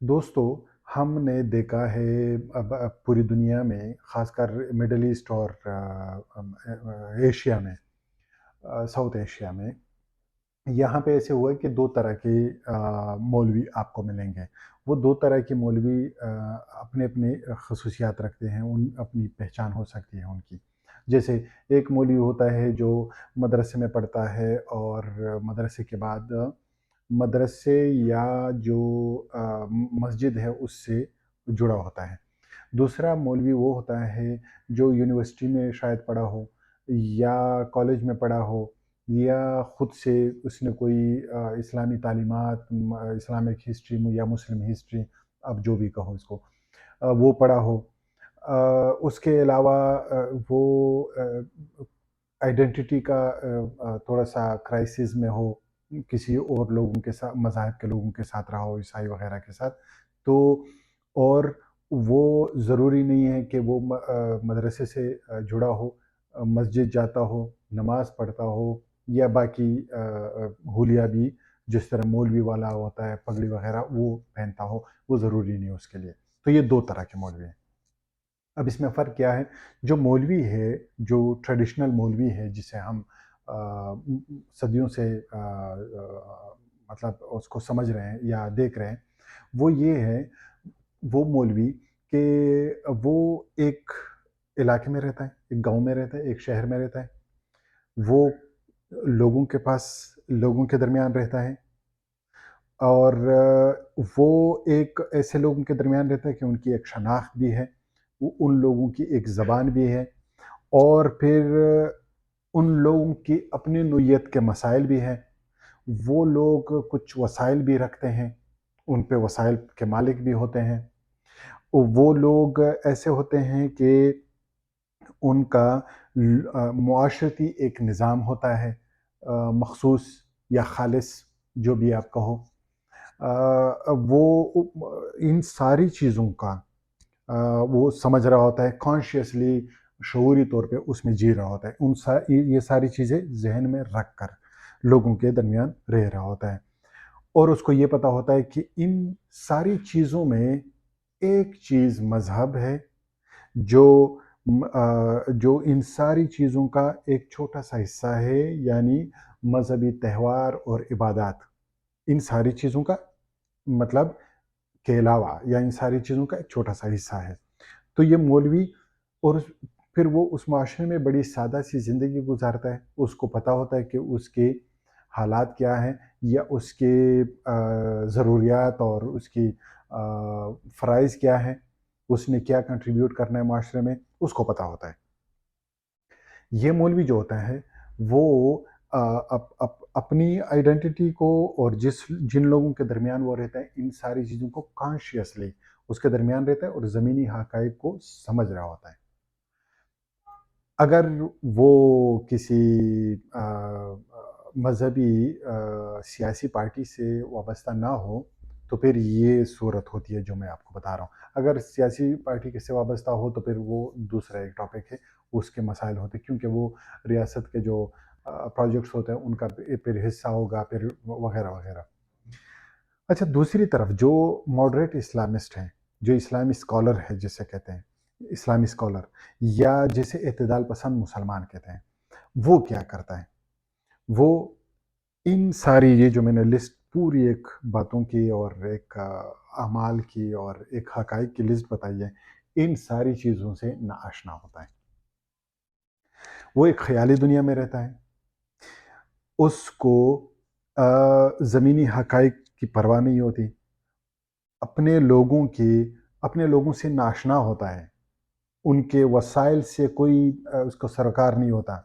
دوستو، ہم نے دیکھا ہے اب پوری دنیا میں، خاص کر مڈل ایسٹ اور ایشیا میں، ساؤتھ ایشیا میں، یہاں پہ ایسے ہوا ہے کہ دو طرح کے مولوی آپ کو ملیں گے۔ وہ دو طرح کے مولوی اپنے اپنے خصوصیات رکھتے ہیں، ان اپنی پہچان ہو سکتی ہے ان کی۔ جیسے ایک مولوی ہوتا ہے جو مدرسے میں پڑھتا ہے اور مدرسے کے بعد مدرسے یا جو مسجد ہے اس سے جڑا ہوتا ہے۔ دوسرا مولوی وہ ہوتا ہے جو یونیورسٹی میں شاید پڑھا ہو یا کالج میں پڑھا ہو، یا خود سے اس نے کوئی اسلامی تعلیمات، اسلامک ہسٹری یا مسلم ہسٹری، اب جو بھی کہو اس کو، وہ پڑھا ہو۔ اس کے علاوہ وہ آئیڈینٹی کا تھوڑا سا کرائسس میں ہو، کسی اور لوگوں کے ساتھ، مذاہب کے لوگوں کے ساتھ رہا ہو، عیسائی وغیرہ کے ساتھ، تو اور وہ ضروری نہیں ہے کہ وہ مدرسے سے جڑا ہو، مسجد جاتا ہو، نماز پڑھتا ہو، یا باقی حلیہ بھی جس طرح مولوی والا ہوتا ہے، پگڑی وغیرہ وہ پہنتا ہو، وہ ضروری نہیں ہے اس کے لیے۔ تو یہ دو طرح کے مولوی ہیں۔ اب اس میں فرق کیا ہے؟ جو مولوی ہے، جو ٹریڈیشنل مولوی ہے، جسے ہم صدیوں سے مطلب اس کو سمجھ رہے ہیں یا دیکھ رہے ہیں، وہ یہ ہے، وہ مولوی کہ وہ ایک علاقے میں رہتا ہے، ایک گاؤں میں رہتا ہے، ایک شہر میں رہتا ہے، وہ لوگوں کے پاس، لوگوں کے درمیان رہتا ہے، اور وہ ایک ایسے لوگوں کے درمیان رہتا ہے کہ ان کی ایک شناخت بھی ہے، ان لوگوں کی ایک زبان بھی ہے، اور پھر ان لوگوں کی اپنی نوعیت کے مسائل بھی ہیں۔ وہ لوگ کچھ وسائل بھی رکھتے ہیں، ان پہ وسائل کے مالک بھی ہوتے ہیں۔ وہ لوگ ایسے ہوتے ہیں کہ ان کا معاشرتی ایک نظام ہوتا ہے، مخصوص یا خالص، جو بھی آپ کہو۔ وہ ان ساری چیزوں کا وہ سمجھ رہا ہوتا ہے، کانشیسلی، شعوری طور پہ اس میں جی رہا ہوتا ہے، یہ ساری چیزیں ذہن میں رکھ کر لوگوں کے درمیان رہ رہا ہوتا ہے، اور اس کو یہ پتہ ہوتا ہے کہ ان ساری چیزوں میں ایک چیز مذہب ہے، جو جو ان ساری چیزوں کا ایک چھوٹا سا حصہ ہے، یعنی مذہبی تہوار اور عبادات، ان ساری چیزوں کا مطلب کے علاوہ، یا ان ساری چیزوں کا ایک چھوٹا سا حصہ ہے۔ تو یہ مولوی، اور پھر وہ اس معاشرے میں بڑی سادہ سی زندگی گزارتا ہے، اس کو پتہ ہوتا ہے کہ اس کے حالات کیا ہیں، یا اس کے ضروریات اور اس کی فرائض کیا ہیں، اس نے کیا کنٹریبیوٹ کرنا ہے معاشرے میں، اس کو پتہ ہوتا ہے۔ یہ مولوی جو ہوتا ہے وہ اپنی آئیڈینٹی کو، اور جن لوگوں کے درمیان وہ رہتا ہے، ان ساری چیزوں کو کانشیسلی اس کے درمیان رہتا ہے، اور زمینی حقائق کو سمجھ رہا ہوتا ہے۔ اگر وہ کسی مذہبی سیاسی پارٹی سے وابستہ نہ ہو تو پھر یہ صورت ہوتی ہے جو میں آپ کو بتا رہا ہوں۔ اگر سیاسی پارٹی سے وابستہ ہو تو پھر وہ دوسرا ایک ٹاپک ہے، اس کے مسائل ہوتے ہیں، کیونکہ وہ ریاست کے جو پروجیکٹس ہوتے ہیں ان کا پھر حصہ ہوگا، پھر وغیرہ وغیرہ۔ اچھا، دوسری طرف جو ماڈریٹ اسلامسٹ ہیں، جو اسلامی اسکالر ہے جسے کہتے ہیں، اسلامی اسکالر، یا جسے اعتدال پسند مسلمان کہتے ہیں، وہ کیا کرتا ہے؟ وہ ان ساری، یہ جو میں نے لسٹ پوری ایک باتوں کی اور ایک اعمال کی اور ایک حقائق کی لسٹ بتائی ہے، ان ساری چیزوں سے ناآشنا ہوتا ہے۔ وہ ایک خیالی دنیا میں رہتا ہے، اس کو زمینی حقائق کی پرواہ نہیں ہوتی، اپنے لوگوں سے ناآشنا ہوتا ہے، ان کے وسائل سے کوئی اس کو سروکار نہیں ہوتا،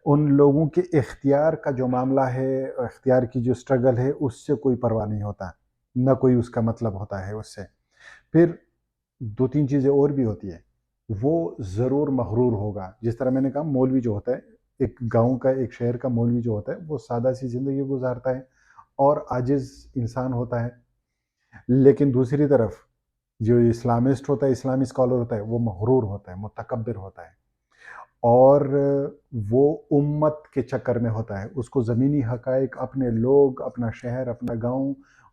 ان لوگوں کے اختیار کا جو معاملہ ہے، اختیار کی جو سٹرگل ہے، اس سے کوئی پرواہ نہیں ہوتا، نہ کوئی اس کا مطلب ہوتا ہے اس سے۔ پھر دو تین چیزیں اور بھی ہوتی ہیں، وہ ضرور مغرور ہوگا۔ جس طرح میں نے کہا، مولوی جو ہوتا ہے، ایک گاؤں کا، ایک شہر کا مولوی جو ہوتا ہے، وہ سادہ سی زندگی گزارتا ہے اور عاجز انسان ہوتا ہے۔ لیکن دوسری طرف جو اسلامسٹ ہوتا ہے، اسلامی اسکالر ہوتا ہے، وہ مغرور ہوتا ہے، متکبر ہوتا ہے، اور وہ امت کے چکر میں ہوتا ہے، اس کو زمینی حقائق، اپنے لوگ، اپنا شہر، اپنا گاؤں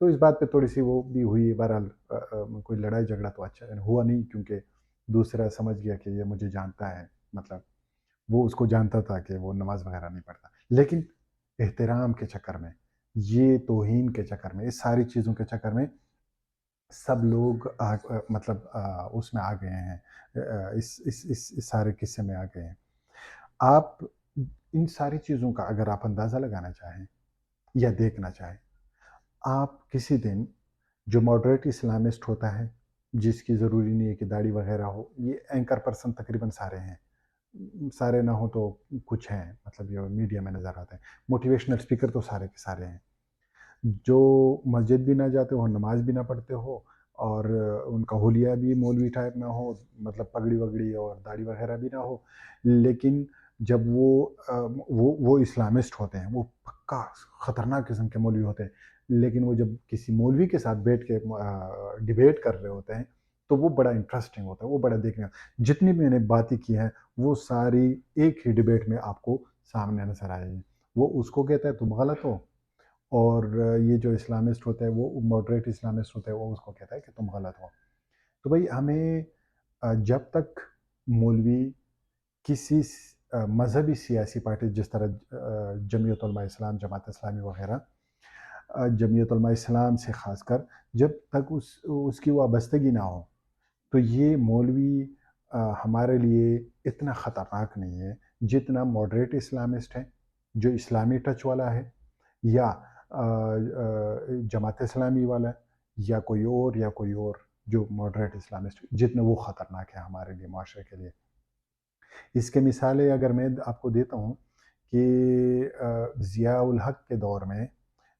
تو اس بات پہ تھوڑی سی وہ بھی ہوئی، بہرحال کوئی لڑائی جھگڑا تو اچھا ہوا نہیں، کیونکہ دوسرا سمجھ گیا کہ یہ مجھے جانتا ہے، مطلب وہ اس کو جانتا تھا کہ وہ نماز وغیرہ نہیں پڑھتا، لیکن احترام کے چکر میں، یہ توہین کے چکر میں، اس ساری چیزوں کے چکر میں سب لوگ مطلب اس میں آ گئے ہیں، اس سارے قصے میں آ گئے ہیں۔ آپ ان ساری چیزوں کا اگر آپ اندازہ لگانا چاہیں یا دیکھنا چاہیں، آپ کسی دن جو ماڈریٹ اسلامسٹ ہوتا ہے، جس کی ضروری نہیں ہے کہ داڑھی وغیرہ ہو، یہ اینکر پرسن تقریباً سارے ہیں، سارے نہ ہو تو کچھ ہیں، مطلب یہ میڈیا میں نظر آتے ہیں، موٹیویشنل اسپیکر تو سارے کے سارے ہیں، جو مسجد بھی نہ جاتے ہو، نماز بھی نہ پڑھتے ہو، اور ان کا حلیہ بھی مولوی ٹائپ نہ ہو، مطلب پگڑی وگڑی اور داڑھی وغیرہ بھی نہ ہو، لیکن جب وہ اسلامسٹ ہوتے ہیں، وہ پکا خطرناک قسم کے مولوی ہوتے ہیں، لیکن وہ جب کسی مولوی کے ساتھ بیٹھ کے ڈیبیٹ کر رہے ہوتے ہیں تو وہ بڑا انٹرسٹنگ ہوتا ہے، وہ بڑا دیکھنے جتنی بھی میں نے باتیں کی ہیں وہ ساری ایک ہی ڈیبیٹ میں آپ کو سامنے نظر آئے گی۔ وہ اس کو کہتا ہے تم غلط ہو، اور یہ جو اسلامسٹ ہوتا ہے، وہ ماڈریٹ اسلامسٹ ہوتا ہے، وہ اس کو کہتا ہے کہ تم غلط ہو۔ تو بھائی ہمیں جب تک مولوی کسی مذہبی سیاسی پارٹی، جس طرح جمعیت علماء اسلام، جماعت اسلامی وغیرہ، جمعیت علماء اسلام سے خاص کر، جب تک اس کی وابستگی نہ ہو، تو یہ مولوی ہمارے لیے اتنا خطرناک نہیں ہے جتنا ماڈریٹ اسلامسٹ ہے، جو اسلامی ٹچ والا ہے، یا جماعت اسلامی والا، یا کوئی اور جو ماڈریٹ اسلامسٹ، جتنے وہ خطرناک ہے ہمارے لیے، معاشرے کے لیے۔ اس کے مثالیں اگر میں آپ کو دیتا ہوں کہ ضیاء الحق کے دور میں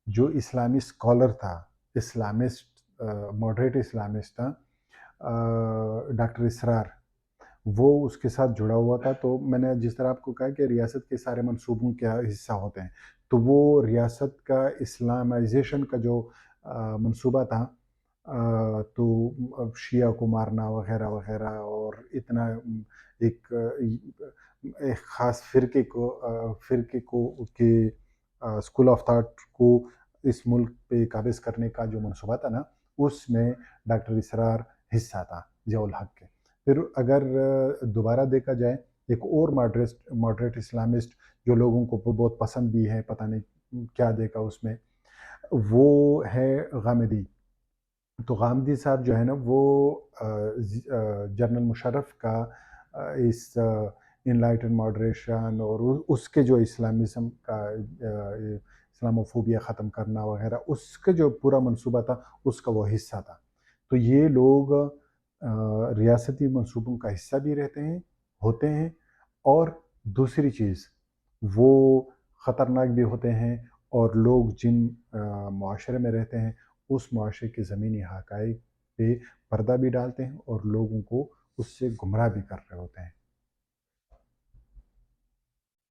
جو اسلامی اسکالر تھا، اسلامسٹ، ماڈریٹ اسلامسٹ تھا، ڈاکٹر اسرار، وہ اس کے ساتھ جڑا ہوا تھا۔ تو میں نے جس طرح آپ کو کہا کہ ریاست کے سارے منصوبوں کا حصہ ہوتے ہیں، تو وہ ریاست کا اسلامائزیشن کا جو منصوبہ تھا، تو شیعہ کو مارنا وغیرہ وغیرہ، اور اتنا ایک ایک خاص فرقے کو کہ اسکول آف تھاٹ کو اس ملک پہ قابض کرنے کا جو منصوبہ تھا نا، اس میں ڈاکٹر اسرار حصہ تھا، ضیاء الحق کے۔ پھر اگر دوبارہ دیکھا جائے، ایک اور ماڈریٹ اسلامسٹ جو لوگوں کو بہت پسند بھی ہے، پتہ نہیں کیا دیکھا اس میں، وہ ہے غامدی۔ تو غامدی صاحب جو ہے نا، وہ جنرل مشرف کا اس انلائٹن ماڈریشن اور اس کے جو اسلامزم کا اسلاموفوبیا ختم کرنا وغیرہ، اس کا جو پورا منصوبہ تھا، اس کا وہ حصہ تھا۔ تو یہ لوگ ریاستی منصوبوں کا حصہ بھی ہوتے ہیں، اور دوسری چیز، وہ خطرناک بھی ہوتے ہیں، اور لوگ جن معاشرے میں رہتے ہیں، اس معاشرے کے زمینی حقائق پہ پردہ بھی ڈالتے ہیں، اور لوگوں کو اس سے گمراہ بھی کر رہے ہوتے ہیں۔